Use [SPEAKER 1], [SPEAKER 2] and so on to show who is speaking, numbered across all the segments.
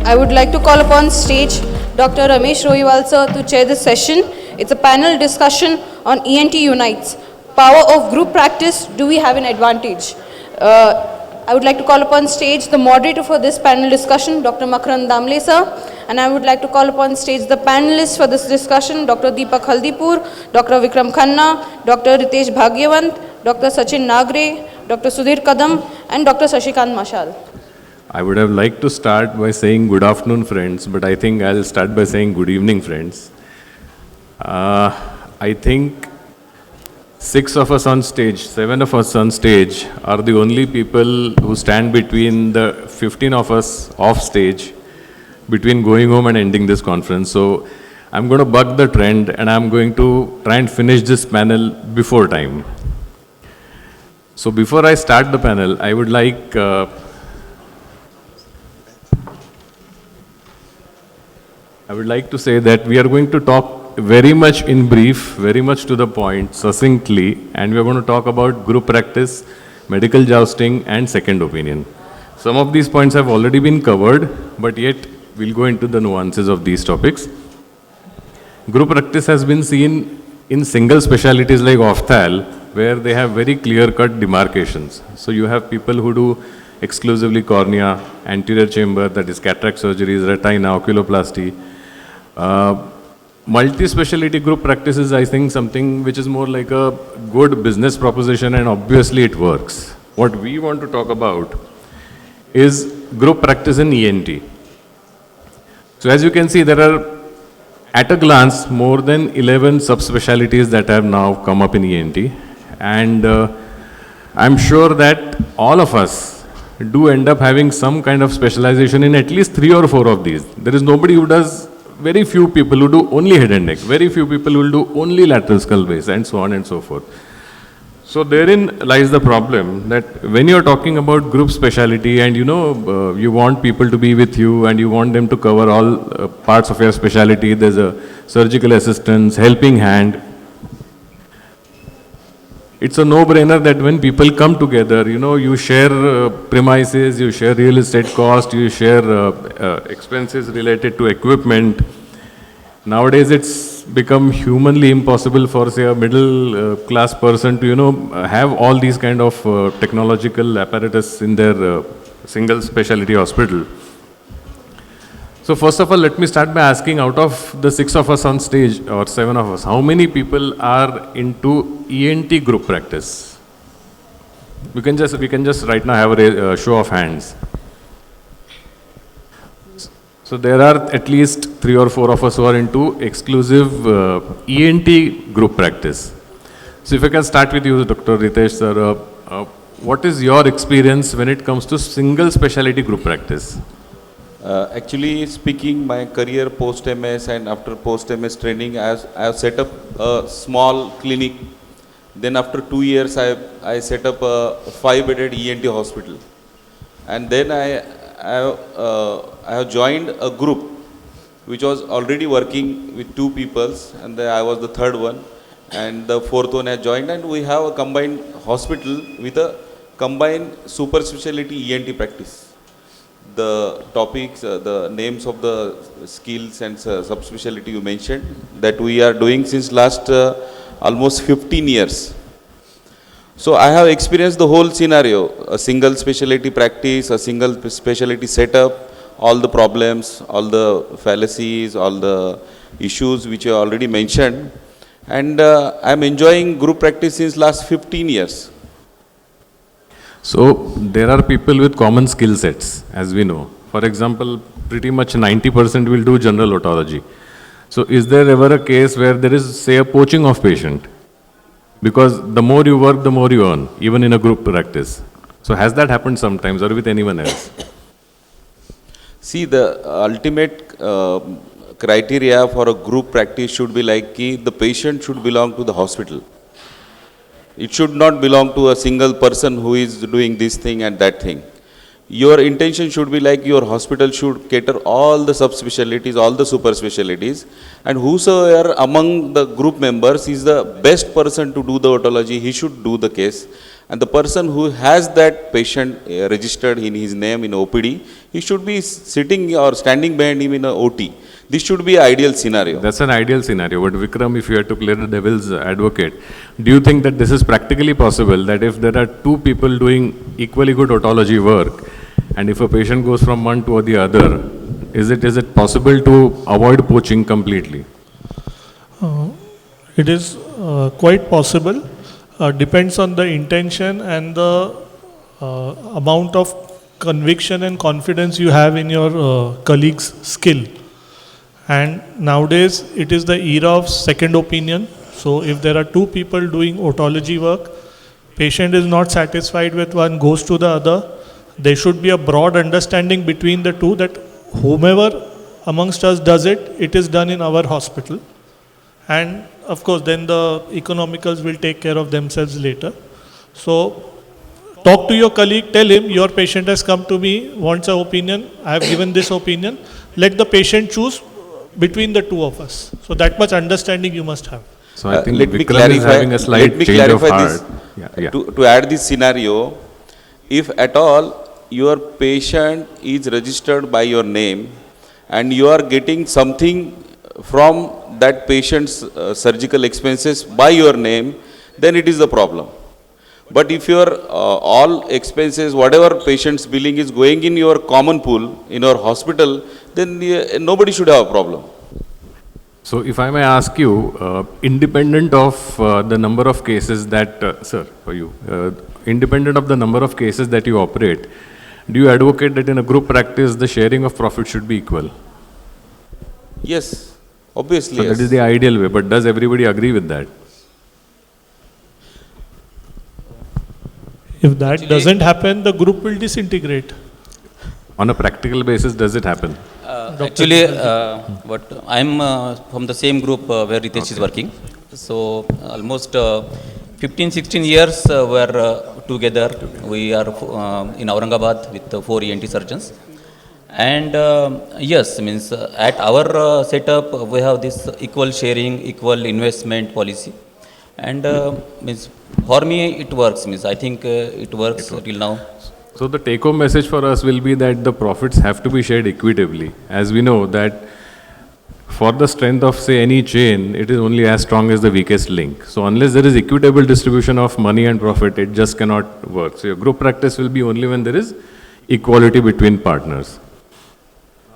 [SPEAKER 1] I would like to call upon stage Dr. Ramesh Rohiwal sir to chair this session. It's a panel discussion on ENT Unites. Power of group practice, do we have an advantage? I would like to call upon stage the moderator for this panel discussion, Dr. Makarand Damle sir. And I would like to call upon stage the panelists for this discussion, Dr. Deepak Haldipur, Dr. Vikram Khanna, Dr. Ritesh Bhagyawant, Dr. Sachin Nagre, Dr. Sudhir Kadam, and Dr. Shashikant Mhashal.
[SPEAKER 2] I would have liked to start by saying good afternoon, friends, but I think I'll start by saying good evening, friends. I think 6 of us on stage, 7 of us on stage are the only people who stand between the 15 of us off stage, between going home and ending this conference. So I'm going to buck the trend and I'm going to try and finish this panel before time. So before I start the panel, I would like to say that we are going to talk very much in brief, very much to the point, succinctly, and we are going to talk about group practice, medical jousting, and second opinion. Some of these points have already been covered, but yet we'll go into the nuances of these topics. Group practice has been seen in single specialties like opthal, where they have very clear-cut demarcations. So you have people who do exclusively cornea, anterior chamber, that is cataract surgeries, retina, oculoplasty. Multi-speciality group practice is, I think, something which is more like a good business proposition, and obviously it works. What we want to talk about is group practice in ENT. So as you can see, there are, at a glance, more than 11 subspecialties that have now come up in ENT. And I'm sure that all of us do end up having some kind of specialization in at least 3 or 4 of these. There is nobody who does, very few people who do only head and neck, very few people who will do only lateral skull base, and so on and so forth. So therein lies the problem, that when you're talking about group specialty and you want people to be with you and you want them to cover all parts of your specialty, there's a surgical assistance, helping hand. It's a no-brainer that when people come together, you share premises, you share real estate cost, you share expenses related to equipment. Nowadays, it's become humanly impossible for, say, a middle-class person to, have all these kind of technological apparatus in their single specialty hospital. So first of all, let me start by asking, out of the 6 of us on stage, or 7 of us, how many people are into ENT group practice? We can just right now have a show of hands. So there are at least 3 or 4 of us who are into exclusive ENT group practice. So if I can start with you, Dr. Ritesh sir, what is your experience when it comes to single specialty group practice?
[SPEAKER 3] Actually speaking, my career post-MS and after post-MS training, I have set up a small clinic. Then after 2 years, I set up a 5-bedded ENT hospital. And then I have joined a group which was already working with 2 people, and I was the 3rd one, and the 4th one I joined, and we have a combined hospital with a combined super specialty ENT practice. The topics, the names of the skills and subspecialty you mentioned, that we are doing since last almost 15 years. So I have experienced the whole scenario, a single specialty practice, a single specialty setup, all the problems, all the fallacies, all the issues which I already mentioned. And I am enjoying group practice since last 15 years.
[SPEAKER 2] So there are people with common skill sets, as we know. For example, pretty much 90% will do general otology. So is there ever a case where there is, say, a poaching of patient? Because the more you work, the more you earn, even in a group practice. So has that happened sometimes, or with anyone else?
[SPEAKER 3] See, the ultimate criteria for a group practice should be like the patient should belong to the hospital. It should not belong to a single person who is doing this thing and that thing. Your intention should be like your hospital should cater all the subspecialties, all the super specialties, and whosoever among the group members is the best person to do the otology, he should do the case. And the person who has that patient registered in his name in OPD, he should be sitting or standing behind him in a OT. This should be an ideal scenario.
[SPEAKER 2] That's an ideal scenario. But Vikram, if you had to play the devil's advocate, do you think that this is practically possible, that if there are two people doing equally good otology work, and if a patient goes from one to the other, is it possible to avoid poaching completely?
[SPEAKER 4] It is quite possible. Depends on the intention and the amount of conviction and confidence you have in your colleague's skill. And nowadays it is the era of second opinion. So if there are two people doing otology work, patient is not satisfied with one, goes to the other. There should be a broad understanding between the two that whomever amongst us does it, it is done in our hospital. And of course then the economicals will take care of themselves later. So talk to your colleague, tell him your patient has come to me, wants an opinion, I have given this opinion. Let the patient choose between the two of us. So that much understanding you must have.
[SPEAKER 2] So I think
[SPEAKER 3] Let me
[SPEAKER 2] Vikram is having a slight change of heart.
[SPEAKER 3] This. To add this scenario, if at all your patient is registered by your name and you are getting something from that patient's surgical expenses by your name, then it is the problem. But if your all expenses, whatever patient's billing is going in your common pool, in your hospital, then nobody should have a problem.
[SPEAKER 2] So if I may ask you, independent of the number of cases that, sir, for you, independent of the number of cases that you operate, do you advocate that in a group practice, the sharing of profit should be equal?
[SPEAKER 3] Yes, obviously.
[SPEAKER 2] So
[SPEAKER 3] yes.
[SPEAKER 2] that is the ideal way, but does everybody agree with that?
[SPEAKER 4] If that doesn't happen, the group will disintegrate.
[SPEAKER 2] On a practical basis, does it happen?
[SPEAKER 5] Actually, what I'm from the same group where Ritesh is working. So almost 15-16 years we're together. We are in Aurangabad with 4 ENT surgeons. And yes, means at our setup we have this equal sharing, equal investment policy. And means for me it works. Means I think it works till now.
[SPEAKER 2] So the take-home message for us will be that the profits have to be shared equitably. As we know that for the strength of, say, any chain, it is only as strong as the weakest link. So unless there is equitable distribution of money and profit, it just cannot work. So your group practice will be only when there is equality between partners.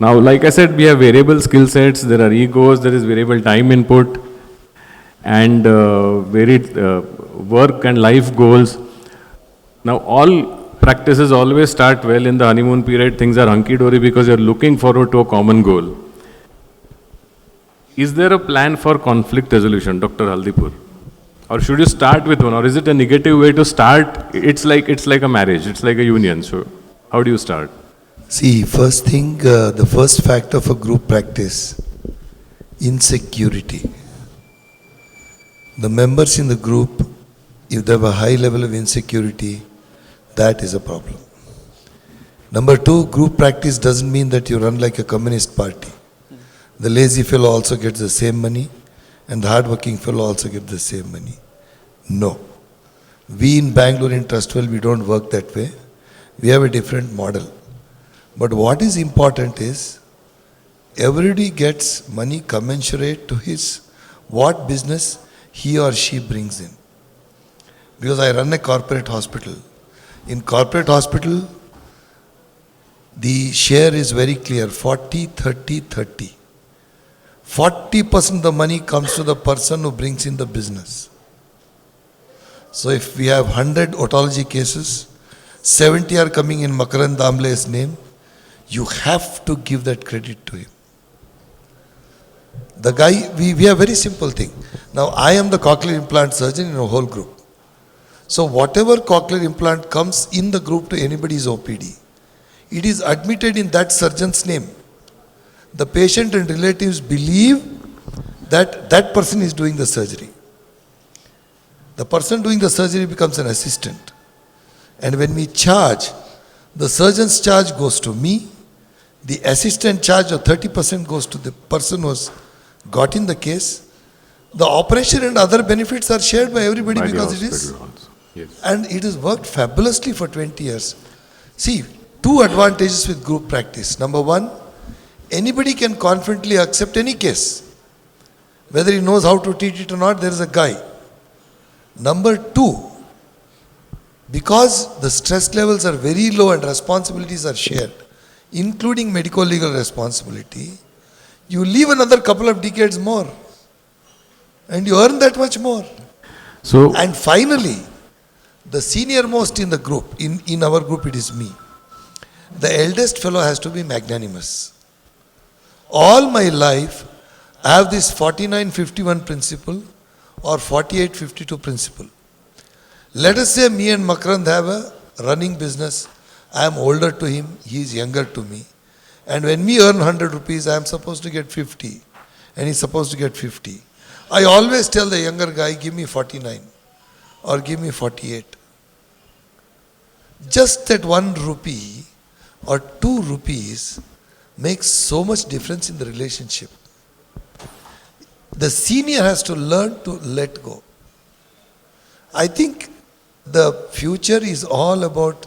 [SPEAKER 2] Now, like I said, we have variable skill sets, there are egos, there is variable time input, and varied work and life goals. Now, all practices always start well in the honeymoon period. Things are hunky-dory because you're looking forward to a common goal. Is there a plan for conflict resolution, Dr. Haldipur? Or should you start with one? Or is it a negative way to start? It's like a marriage. It's like a union. So how do you start?
[SPEAKER 6] See, first thing, the first fact of a group practice, insecurity. The members in the group, if they have a high level of insecurity, that is a problem. Number two, group practice doesn't mean that you run like a communist party. The lazy fellow also gets the same money and the hardworking fellow also gets the same money. No. We in Bangalore in Trustwell, we don't work that way. We have a different model. But what is important is, everybody gets money commensurate to what business he or she brings in. Because I run a corporate hospital. In corporate hospital, the share is very clear, 40, 30, 30. 40% of the money comes to the person who brings in the business. So if we have 100 otology cases, 70 are coming in Makarand Damle's name, you have to give that credit to him. The guy, we have very simple thing. Now I am the cochlear implant surgeon in a whole group. So whatever cochlear implant comes in the group to anybody's OPD, it is admitted in that surgeon's name. The patient and relatives believe that that person is doing the surgery. The person doing the surgery becomes an assistant. And when we charge, the surgeon's charge goes to me, the assistant charge of 30% goes to the person who has got in the case. The operation and other benefits are shared by everybody
[SPEAKER 2] By the
[SPEAKER 6] because it is
[SPEAKER 2] hospital also. Yes.
[SPEAKER 6] And it has worked fabulously for 20 years. See, two advantages with group practice. Number one, anybody can confidently accept any case. Whether he knows how to treat it or not, there is a guy. Number two, because the stress levels are very low and responsibilities are shared, including medical legal responsibility, you live another couple of decades more. And you earn that much more.
[SPEAKER 2] So,
[SPEAKER 6] And finally, the senior most in the group, in our group it is me. The eldest fellow has to be magnanimous. All my life, I have this 49-51 principle or 48-52 principle. Let us say me and Makarand have a running business. I am older to him, he is younger to me. And when we earn 100 rupees, I am supposed to get 50. And he is supposed to get 50. I always tell the younger guy, give me 49 or give me 48. Just that 1 rupee or 2 rupees makes so much difference in the relationship. The senior has to learn to let go. I think the future is all about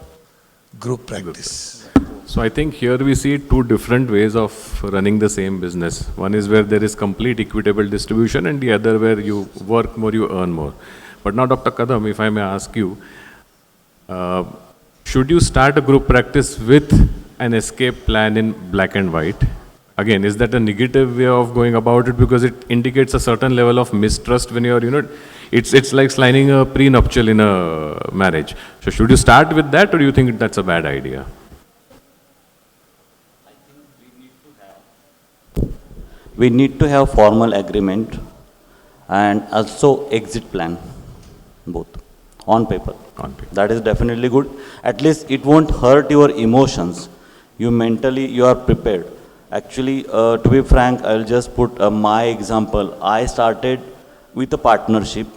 [SPEAKER 6] group practice.
[SPEAKER 2] So I think here we see two different ways of running the same business. One is where there is complete equitable distribution, and the other where you work more, you earn more. But now, Dr. Kadam, if I may ask you, should you start a group practice with an escape plan in black and white? Again, is that a negative way of going about it, because it indicates a certain level of mistrust when you're, it's like signing a prenuptial in a marriage. So should you start with that, or do you think that's a bad idea?
[SPEAKER 7] We need to have formal agreement and also exit plan, both, on paper.
[SPEAKER 2] On paper.
[SPEAKER 7] That is definitely good. At least it won't hurt your emotions. You are prepared. Actually, to be frank, I'll just put my example. I started with a partnership,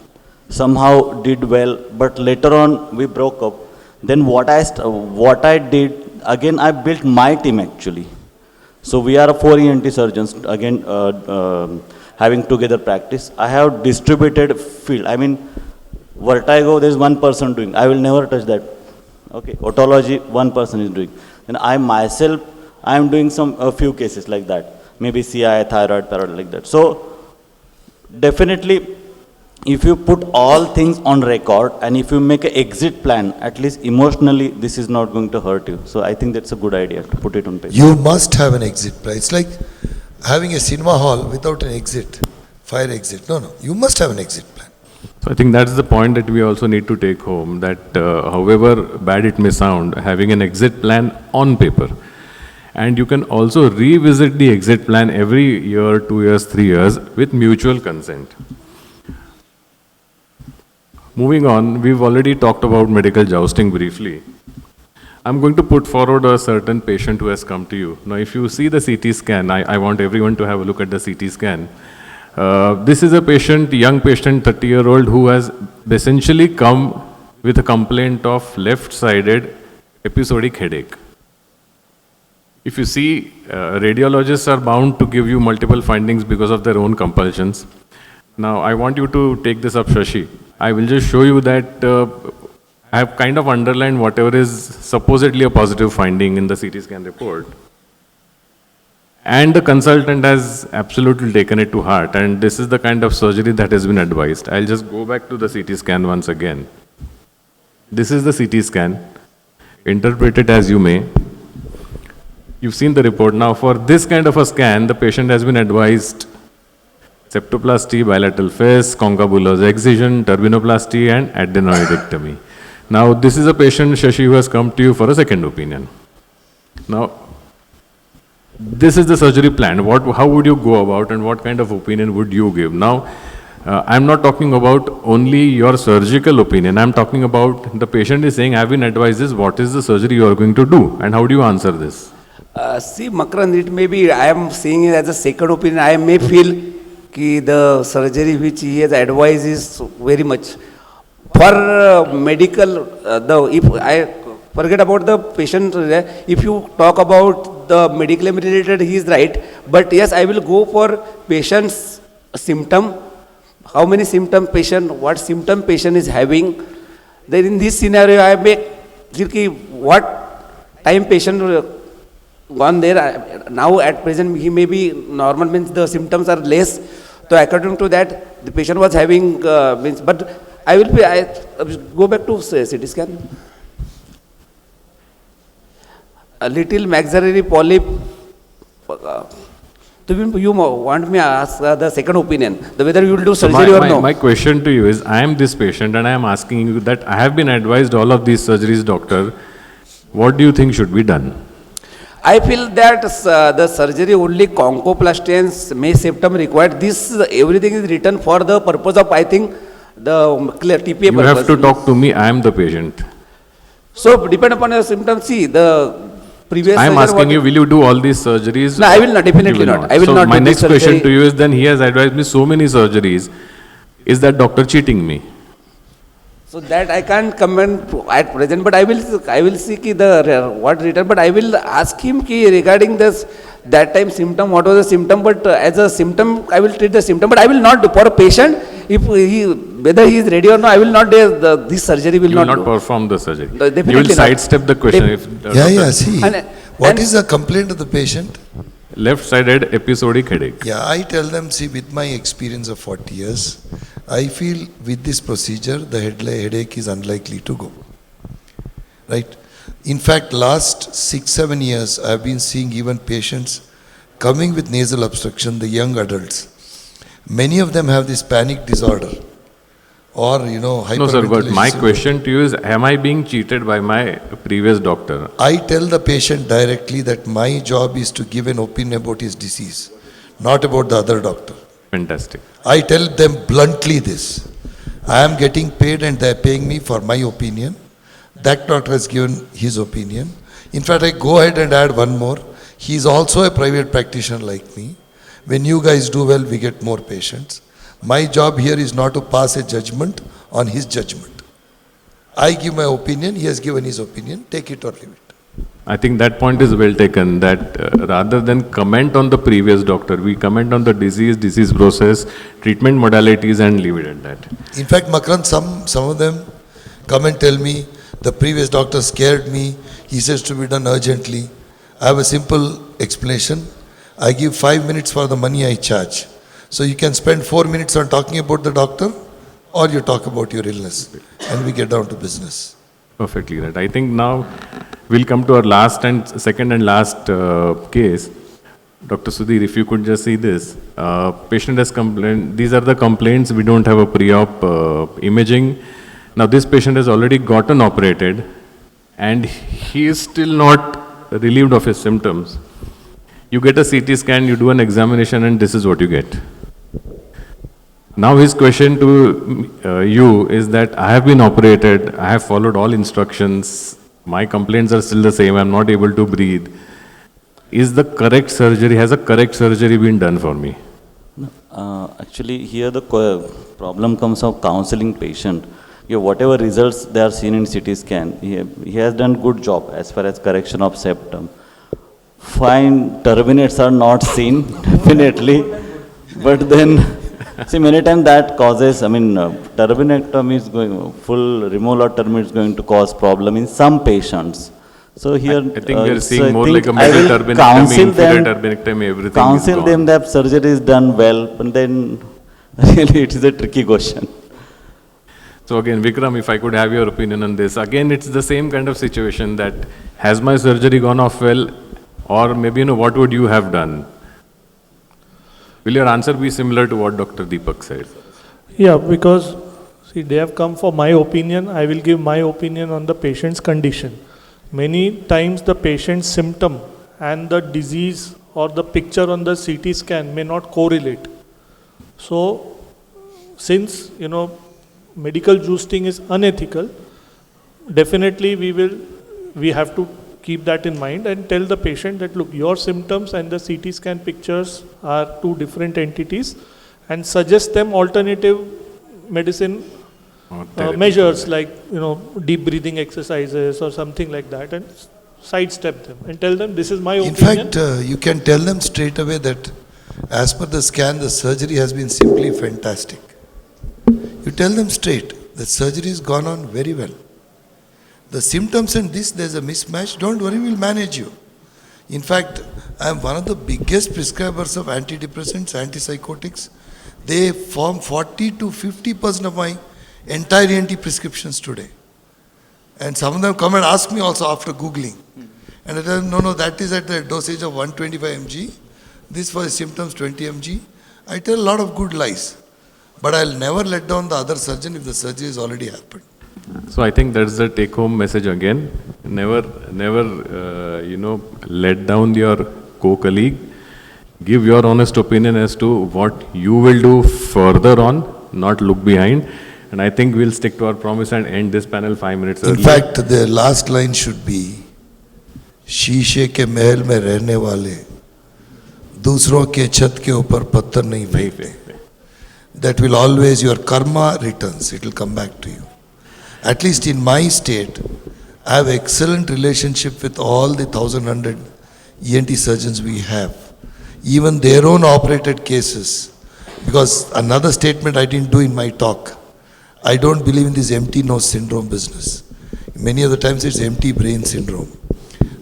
[SPEAKER 7] somehow did well, but later on we broke up. Then what I did, again I built my team actually. So we are 4 ENT surgeons, again having together practice. I have distributed field. I mean, vertigo, there is one person doing. I will never touch that. Okay, otology, one person is doing. And I myself, I am doing a few cases like that. Maybe CI, thyroid, parotid, like that. So definitely, if you put all things on record and if you make an exit plan, at least emotionally, this is not going to hurt you. So I think that's a good idea to put it on paper.
[SPEAKER 6] You must have an exit plan. It's like having a cinema hall without an exit, fire exit. No, you must have an exit plan.
[SPEAKER 2] So I think that's the point that we also need to take home, that however bad it may sound, having an exit plan on paper. And you can also revisit the exit plan every year, 2 years, 3 years with mutual consent. Moving on, we've already talked about medical jousting briefly. I'm going to put forward a certain patient who has come to you. Now, if you see the CT scan, I want everyone to have a look at the CT scan. This is a patient, young patient, 30-year-old, who has essentially come with a complaint of left-sided episodic headache. If you see, radiologists are bound to give you multiple findings because of their own compulsions. Now, I want you to take this up, Shashi. I will just show you that I have kind of underlined whatever is supposedly a positive finding in the CT scan report. And the consultant has absolutely taken it to heart, and this is the kind of surgery that has been advised. I'll just go back to the CT scan once again. This is the CT scan. Interpret it as you may. You've seen the report. Now, for this kind of a scan, the patient has been advised septoplasty, bilateral fist, concavulous excision, turbinoplasty, and adenoidectomy. Now, this is a patient, Shashi, who has come to you for a second opinion. Now, this is the surgery plan. How would you go about, and what kind of opinion would you give? Now, I'm not talking about only your surgical opinion. I'm talking about the patient is saying, I've been advised this, what is the surgery you are going to do, and how do you answer this?
[SPEAKER 8] See, Makarand, it may be, I am seeing it as a second opinion. I may feel that the surgery which he has advised is very much. For medical, if I forget about the patient, if you talk about the medical related, he is right. But yes, I will go for patient's symptom. How many symptom patient, what symptom patient is having. Then in this scenario, I make what time patient gone there. Now at present he may be normal, means the symptoms are less. So according to that, the patient was having means. But I go back to CT scan. A little maxillary polyp. So you want me to ask the second opinion, whether you will do surgery or no?
[SPEAKER 2] My question to you is, I am this patient and I am asking you that I have been advised all of these surgeries, doctor. What do you think should be done?
[SPEAKER 8] I feel that the surgery only conchoplasty and May septum required. This everything is written for the purpose of, I think, the clear TPA
[SPEAKER 2] You
[SPEAKER 8] purpose.
[SPEAKER 2] have to talk to me, I am the patient.
[SPEAKER 8] So depend upon your symptoms. See the previous.
[SPEAKER 2] I am
[SPEAKER 8] surgeon
[SPEAKER 2] asking
[SPEAKER 8] what-
[SPEAKER 2] you, will you do all these surgeries?
[SPEAKER 8] No, I will not, definitely
[SPEAKER 2] You will
[SPEAKER 8] not. I will
[SPEAKER 2] so
[SPEAKER 8] not
[SPEAKER 2] my
[SPEAKER 8] do this
[SPEAKER 2] next question
[SPEAKER 8] surgery.
[SPEAKER 2] to you is, then he has advised me so many surgeries. Is that doctor cheating me?
[SPEAKER 8] So that I can't comment at present, but I will see ki what written. But I will ask him ki regarding this that time symptom, what was the symptom. But as a symptom, I will treat the symptom. But I will not do for a patient. If he whether he is ready or not, I will not do this surgery. Will
[SPEAKER 2] You will
[SPEAKER 8] not
[SPEAKER 2] not
[SPEAKER 8] do.
[SPEAKER 2] perform the surgery.
[SPEAKER 8] No, definitely
[SPEAKER 2] You will
[SPEAKER 8] not.
[SPEAKER 2] sidestep the question. If
[SPEAKER 6] See,
[SPEAKER 8] And-
[SPEAKER 6] what
[SPEAKER 8] and-
[SPEAKER 6] is the complaint of the patient?
[SPEAKER 2] left-sided episodic headache.
[SPEAKER 6] Yeah, I tell them, see, with my experience of 40 years, I feel with this procedure, the headache is unlikely to go. Right? In fact, last 6-7 years, I have been seeing even patients coming with nasal obstruction, the young adults. Many of them have this panic disorder or,
[SPEAKER 2] No, sir, but my
[SPEAKER 6] hyperventilation.
[SPEAKER 2] question to you is, am I being cheated by my previous doctor?
[SPEAKER 6] I tell the patient directly that my job is to give an opinion about his disease, not about the other doctor.
[SPEAKER 2] Fantastic.
[SPEAKER 6] I tell them bluntly this. I am getting paid and they are paying me for my opinion. That doctor has given his opinion. In fact, I go ahead and add one more. He is also a private practitioner like me. When you guys do well, we get more patients. My job here is not to pass a judgment on his judgment. I give my opinion, he has given his opinion, take it or leave it.
[SPEAKER 2] I think that point is well taken, that rather than comment on the previous doctor, we comment on the disease process, treatment modalities, and leave it at that.
[SPEAKER 6] In fact, Makarand, some of them come and tell me, the previous doctor scared me, he says to be done urgently. I have a simple explanation. I give 5 minutes for the money I charge. So you can spend 4 minutes on talking about the doctor, or you talk about your illness, and we get down to business.
[SPEAKER 2] Perfectly right. I think now we'll come to our second and last case. Dr. Sudhir, if you could just see this. Patient has complained. These are the complaints. We don't have a pre-op imaging. Now this patient has already gotten operated, and he is still not relieved of his symptoms. You get a CT scan, you do an examination, and this is what you get. Now his question to you is that I have been operated, I have followed all instructions, my complaints are still the same, I am not able to breathe. Has a correct surgery been done for me?
[SPEAKER 7] Actually, here the problem comes of counseling patient. Whatever results they are seen in CT scan, he has done good job as far as correction of septum. Fine, turbinates are not seen, definitely, but then, see, many times that causes, turbinectomy is full removal of turbinate is going to cause problem in some patients. So here,
[SPEAKER 2] I think we are
[SPEAKER 7] so
[SPEAKER 2] seeing
[SPEAKER 7] I
[SPEAKER 2] more
[SPEAKER 7] think
[SPEAKER 2] like a
[SPEAKER 7] I will
[SPEAKER 2] middle turbinectomy,
[SPEAKER 7] counsel
[SPEAKER 2] inferior
[SPEAKER 7] them,
[SPEAKER 2] turbinectomy, everything
[SPEAKER 7] counsel
[SPEAKER 2] is
[SPEAKER 7] them
[SPEAKER 2] gone.
[SPEAKER 7] that surgery is done well, but then really it is a tricky question.
[SPEAKER 2] So again, Vikram, if I could have your opinion on this. Again, it's the same kind of situation that, has my surgery gone off well? Or maybe, what would you have done? Will your answer be similar to what Dr. Deepak said?
[SPEAKER 4] Yeah, because see, they have come for my opinion. I will give my opinion on the patient's condition. Many times the patient's symptom and the disease or the picture on the CT scan may not correlate. So, since medical juicing is unethical, definitely we have to keep that in mind and tell the patient that, look, your symptoms and the CT scan pictures are two different entities, and suggest them alternative medicine measures like deep breathing exercises or something like that, and sidestep them and tell them this is my
[SPEAKER 6] In
[SPEAKER 4] opinion.
[SPEAKER 6] fact, you can tell them straight away that as per the scan, the surgery has been simply fantastic. You tell them straight. The surgery has gone on very well. The symptoms and this, there's a mismatch. Don't worry, we'll manage you. In fact, I am one of the biggest prescribers of antidepressants, antipsychotics. They form 40 to 50% of my entire ENT prescriptions today. And some of them come and ask me also after Googling. And I tell them, no, that is at the dosage of 125 mg. This for the symptoms 20 mg. I tell a lot of good lies. But I'll never let down the other surgeon if the surgery has already happened.
[SPEAKER 2] So I think that's the take-home message again. Never, let down your co-colleague. Give your honest opinion as to what you will do further on, not look behind. And I think we'll stick to our promise and end this panel 5 minutes early.
[SPEAKER 6] In fact, the last line should be, शीशे के महल में रहने वाले दूसरों के छत के ऊपर पत्थर नहीं फेंकते. That will always, your karma returns, it will come back to you. At least in my state, I have excellent relationship with all the 1,100 ENT surgeons we have. Even their own operated cases. Because another statement I didn't do in my talk, I don't believe in this empty nose syndrome business. Many of the times it's empty brain syndrome.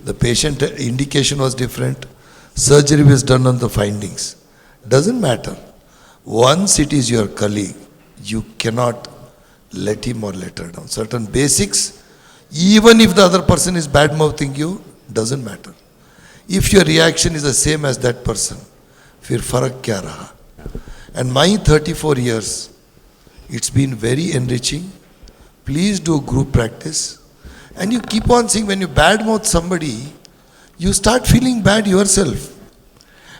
[SPEAKER 6] The patient indication was different. Surgery was done on the findings. Doesn't matter. Once it is your colleague, you cannot let him or let her down. Certain basics, even if the other person is bad-mouthing you, doesn't matter. If your reaction is the same as that person, फिर फर्क क्या रहा? And my 34 years, it's been very enriching. Please do group practice. And you keep on seeing, when you badmouth somebody, you start feeling bad yourself.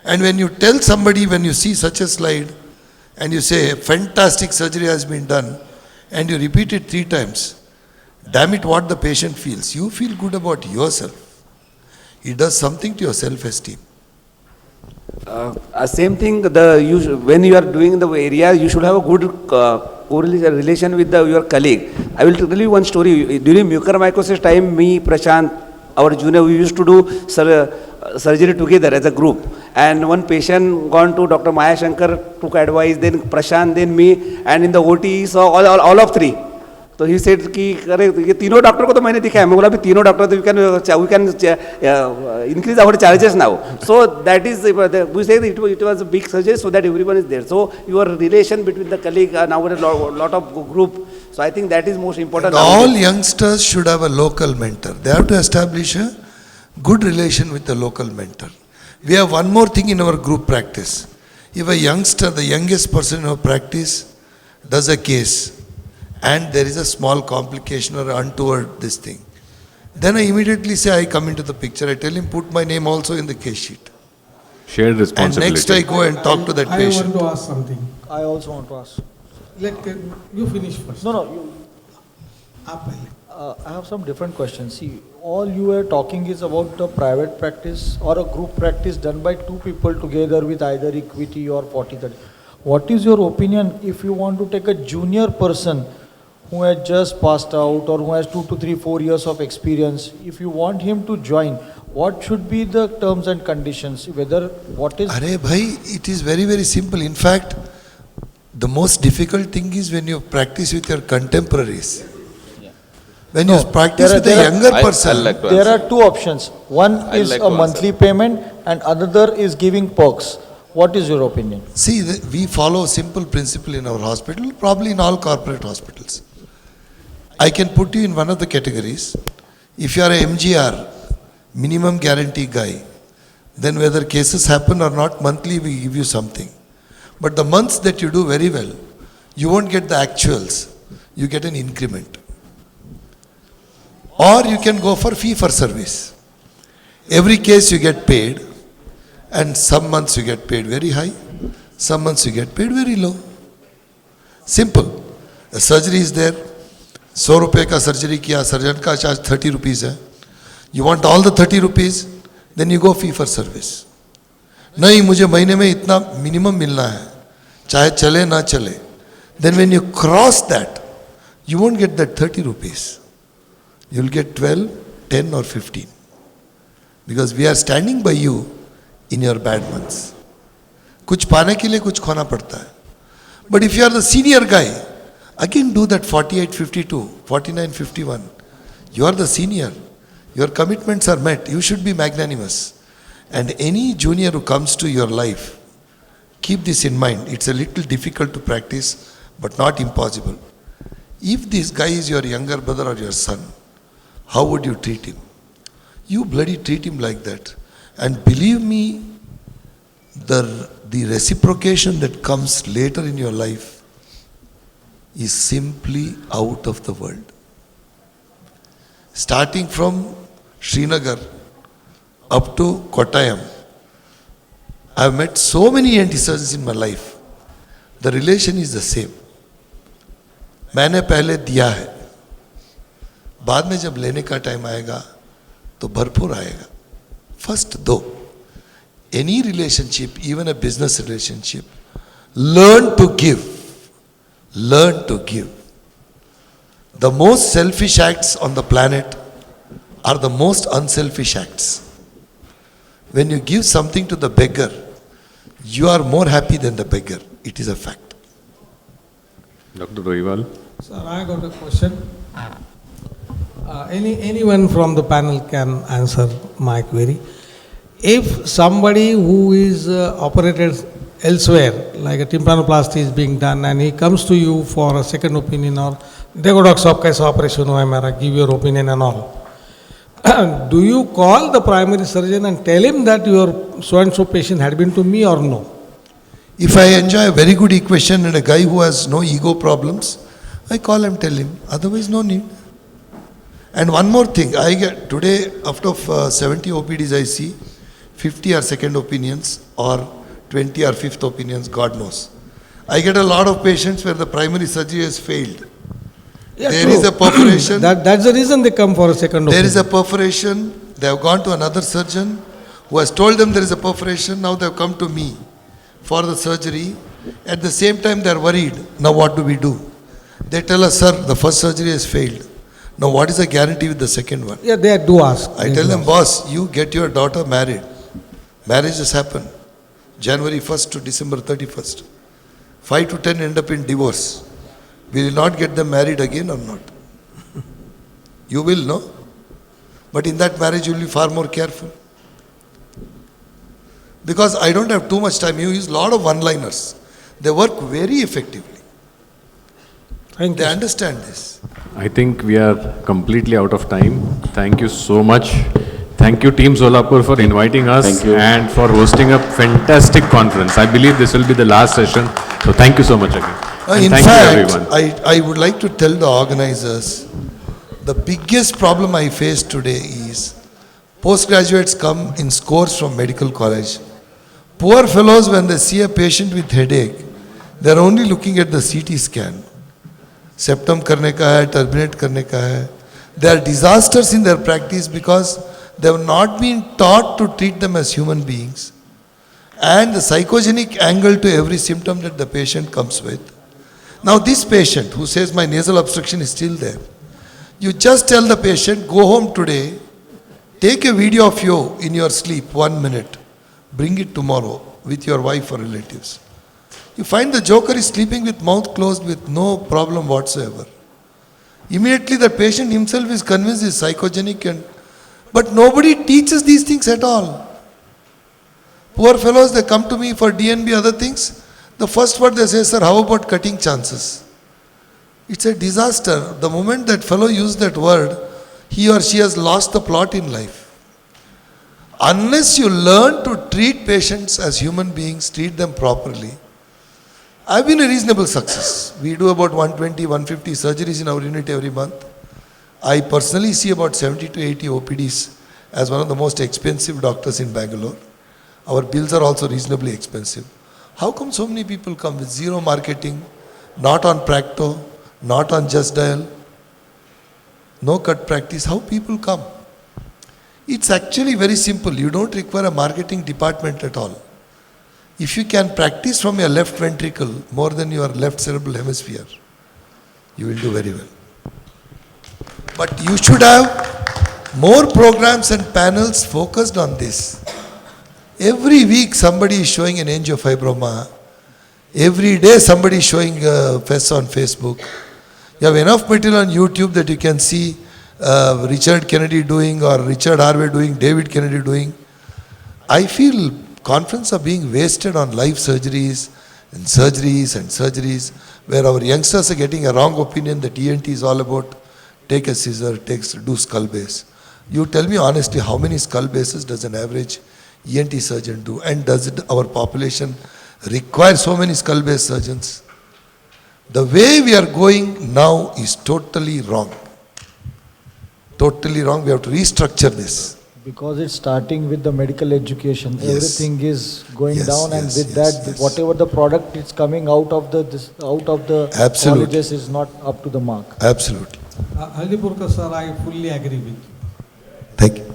[SPEAKER 6] And when you tell somebody, when you see such a slide, and you say, fantastic surgery has been done, and you repeat it 3 times, damn it, what the patient feels. You feel good about yourself. It does something to your self-esteem.
[SPEAKER 8] Same thing, when you are doing the area, you should have a good relation with your colleague. I will tell you one story. During mucormycosis time, me, Prashant, our junior, we used to do surgery together as a group. And one patient gone to Dr. Maya Shankar, took advice, then Prashant, then me, and in the OT he saw all of 3. So he said कि अरे ये तीनों doctor को तो मैंने दिखा है. मैं बोला भी तीनों डॉक्टर तो we can increase our charges now. So that is, we say that it was a big surgery so that everyone is there. So your relation between the colleague, now a lot of group. So I think that is most important.
[SPEAKER 6] And all youngsters should have a local mentor. They have to establish a good relation with the local mentor. We have one more thing in our group practice. If a youngster, the youngest person in our practice, does a case, and there is a small complication or untoward this thing, then I immediately say, I come into the picture. I tell him, put my name also in the case sheet.
[SPEAKER 2] Shared responsibility.
[SPEAKER 6] And next I go and talk to that patient.
[SPEAKER 9] I want to ask something.
[SPEAKER 10] I also want to ask.
[SPEAKER 9] You finish first.
[SPEAKER 10] No, you. I have some different questions. See, all you are talking is about the private practice or a group practice done by 2 people together with either equity or 40-30. What is your opinion if you want to take a junior person who has just passed out or who has 2 to 3, 4 years of experience, if you want him to join, what should be the terms and conditions? Whether what is...
[SPEAKER 6] Arey bhai, it is very, very simple. In fact, the most difficult thing is when you practice with your contemporaries. When you practice with a younger person,
[SPEAKER 10] there are 2 options. One is a monthly payment and another is giving perks. What is your opinion?
[SPEAKER 6] See, we follow a simple principle in our hospital, probably in all corporate hospitals. I can put you in one of the categories. If you are a MGR, minimum guarantee guy, then whether cases happen or not, monthly we give you something. But the months that you do very well, you won't get the actuals, you get an increment. Or you can go for fee for service. Every case you get paid, and some months you get paid very high, some months you get paid very low. Simple. The surgery is there. 100 रुपए का surgery किया, surgeon का charge 30 rupees है. You want all the 30 rupees, then you go fee for service. नहीं, मुझे महीने में इतना minimum मिलना है, चाहे चले ना चले. Then when you cross that, you won't get that 30 rupees. You'll get 12, 10 or 15. Because we are standing by you in your bad months. कुछ पाने के लिए कुछ खोना पड़ता है. But if you are the senior guy, Again do that 48-52, 49-51. You are the senior. Your commitments are met. You should be magnanimous. And any junior who comes to your life, keep this in mind. It's a little difficult to practice, but not impossible. If this guy is your younger brother or your son, how would you treat him? You bloody treat him like that. And believe me, the reciprocation that comes later in your life is simply out of the world. Starting from Srinagar up to Kottayam, I have met so many ENT surgeons in my life. The relation is the same. मैंने पहले दिया है, बाद में जब लेने का time आएगा तो भरपूर आएगा. First दो. Any relationship, even a business relationship, learn to give. Learn to give. The most selfish acts on the planet are the most unselfish acts. When you give something to the beggar, you are more happy than the beggar. It is a fact.
[SPEAKER 2] Dr. Roiwal.
[SPEAKER 9] Sir, I got a question. Anyone from the panel can answer my query. If somebody who is operated elsewhere, like a tympanoplasty is being done, and he comes to you for a second opinion, or देखो doctor साहब कैसा operation हुआ है मेरा, give your opinion and all. Do you call the primary surgeon and tell him that your so and so patient had been to me or no?
[SPEAKER 6] If I enjoy a very good equation and a guy who has no ego problems, I call and tell him. Otherwise, no need. And one more thing, I get today, out of 70 OPDs I see, 50 are second opinions or 20 are fifth opinions, God knows. I get a lot of patients where the primary surgery has failed.
[SPEAKER 9] Yeah,
[SPEAKER 6] There
[SPEAKER 9] true.
[SPEAKER 6] is a perforation.
[SPEAKER 9] That's the reason they come for a second opinion.
[SPEAKER 6] There is a perforation. They have gone to another surgeon who has told them there is a perforation. Now they have come to me for the surgery. At the same time, they are worried. Now what do we do? They tell us, sir, the first surgery has failed. Now what is the guarantee with the second one?
[SPEAKER 9] Yeah, they do ask.
[SPEAKER 6] I tell them, boss, you get your daughter married. Marriages happen. January 1st to December 31st. 5 to 10 end up in divorce. Will you not get them married again or not? You will, no? But in that marriage you will be far more careful. Because I don't have too much time. You use a lot of one-liners. They work very effectively.
[SPEAKER 9] Thank
[SPEAKER 6] They
[SPEAKER 9] you.
[SPEAKER 6] understand this.
[SPEAKER 2] I think we are completely out of time. Thank you so much. Thank you, Team Solapur, for inviting us
[SPEAKER 7] Thank you.
[SPEAKER 2] and for hosting a fantastic conference. I believe this will be the last session. So thank you so much again. And
[SPEAKER 6] In
[SPEAKER 2] thank
[SPEAKER 6] fact,
[SPEAKER 2] you, everyone.
[SPEAKER 6] I would like to tell the organizers, the biggest problem I face today is postgraduates come in scores from medical college. Poor fellows, when they see a patient with headache, they are only looking at the CT scan. Septum karne ka hai, terminate karne ka hai. They are disasters in their practice because they have not been taught to treat them as human beings. And the psychogenic angle to every symptom that the patient comes with. Now this patient who says my nasal obstruction is still there, you just tell the patient, go home today, take a video of you in your sleep, 1 minute, bring it tomorrow with your wife or relatives. You find the joker is sleeping with mouth closed with no problem whatsoever. Immediately the patient himself is convinced it's psychogenic, but nobody teaches these things at all. Poor fellows, they come to me for DNB, other things. The first word they say, sir, how about cutting chances? It's a disaster. The moment that fellow used that word, he or she has lost the plot in life. Unless you learn to treat patients as human beings, treat them properly. I've been a reasonable success. We do about 120, 150 surgeries in our unit every month. I personally see about 70 to 80 OPDs as one of the most expensive doctors in Bangalore. Our bills are also reasonably expensive. How come so many people come with zero marketing, not on Practo, not on Just Dial, no cut practice? How people come? It's actually very simple. You don't require a marketing department at all. If you can practice from your left ventricle more than your left cerebral hemisphere, you will do very well. But you should have more programs and panels focused on this. Every week somebody is showing an angiofibroma. Every day somebody is showing fest on Facebook. You have enough material on YouTube that you can see Richard Kennedy doing or Richard Harvey doing, David Kennedy doing. I feel conferences are being wasted on live surgeries and surgeries where our youngsters are getting a wrong opinion that ENT is all about take a scissor, do skull base. You tell me honestly, how many skull bases does an average ENT surgeon do? And does our population require so many skull base surgeons? The way we are going now is totally wrong. Totally wrong. We have to restructure this.
[SPEAKER 10] Because it's starting with the medical education,
[SPEAKER 6] Yes.
[SPEAKER 10] everything is going
[SPEAKER 6] Yes,
[SPEAKER 10] down, and
[SPEAKER 6] yes,
[SPEAKER 10] with
[SPEAKER 6] yes,
[SPEAKER 10] that,
[SPEAKER 6] yes.
[SPEAKER 10] whatever the product is coming out of the
[SPEAKER 6] Absolutely.
[SPEAKER 10] colleges is not up to the mark.
[SPEAKER 6] Absolutely.
[SPEAKER 9] Haldipur sir, I fully agree with you.
[SPEAKER 6] Thank you.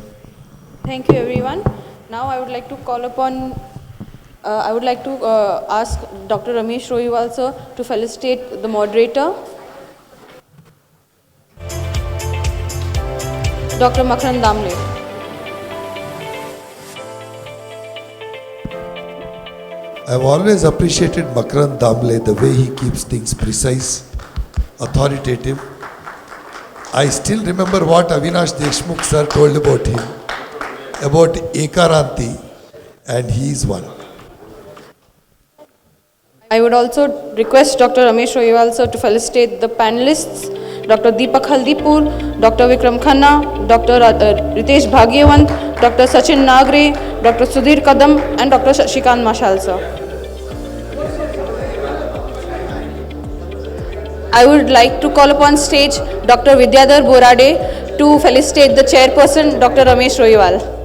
[SPEAKER 1] Thank you, everyone. Now I would like to call upon, ask Dr. Ramesh Rohiwal sir to felicitate the moderator, Dr. Makarand Damle.
[SPEAKER 6] I've always appreciated Makarand Damle, the way he keeps things precise, authoritative. I still remember what Avinash Deshmukh sir told about him, about Ekaranti, and he is one.
[SPEAKER 1] I would also request Dr. Ramesh Rohiwal sir to felicitate the panelists, Dr. Deepak Haldipur, Dr. Vikram Khanna, Dr. Ritesh Bhagyawant, Dr. Sachin Nagre, Dr. Sudhir Kadam, and Dr. Shashikant Mhashal sir. I would like to call upon stage Dr. Vidyadhar Borade to felicitate the chairperson, Dr. Ramesh Rohiwal.